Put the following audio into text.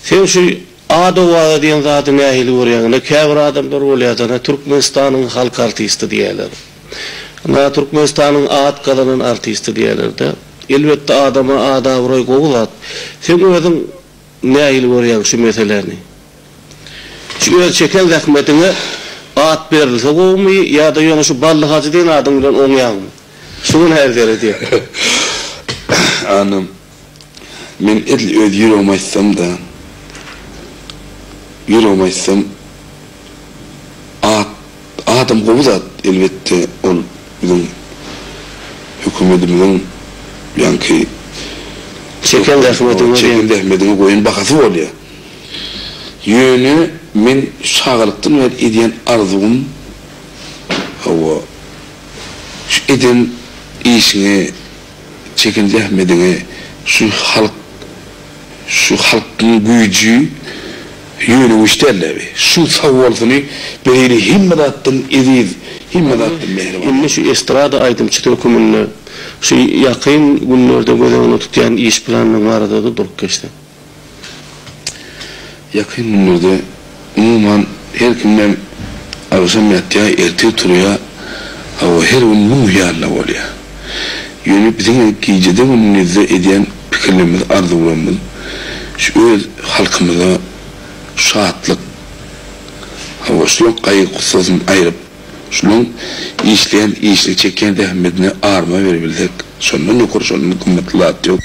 Sen şu Adova diyen zatı nehili vuruyan, kevr adamlar oluyor, Türkmenistan'ın halk artisti diyorlar. Türkmenistan'ın ağat kalanın artisti diyorlar da. Elbette adama ada vuruyor koğulat. Sen özün nehili vuruyan şu meselelerini. Şu öz çeken zahmetine ağat verilse koğumu ya da yana şu ballı hacı diyen adamdan onyan mı? Şunun her zeri diyor. Anam, men edli öz yürümaysam da, yürümaysam adam kovuzat elbette on bizim hükümetimizin yankı çeken zahmetini koyun bakası oluyor. Yönü men sağlıktan ve ediyen arzum hava şu eden işine çeken zahmetine şu halkın gücü yönü işlerle şu savvalsını böyle himmedattın ediz himmedattın mehriban. İnne şu estrada aydımçı hükümünü şu yakın günlerde gözünü tutan iş planının arada da durup geçti. Yakın günlerde umuman her kimden akşam yattıya erteye turuya ama her gün muhyarla oluyor. Yönü bizim gecede önünüzde ediyen fikirlerimiz, arzularımız şu öz halkımıza şahatlık hava şunun kaygısızın ayırıp şunun işleyen, işlik çeken zahmetine ağırma verebildik. Sonuna nukur, sonuna kımmetli at yok.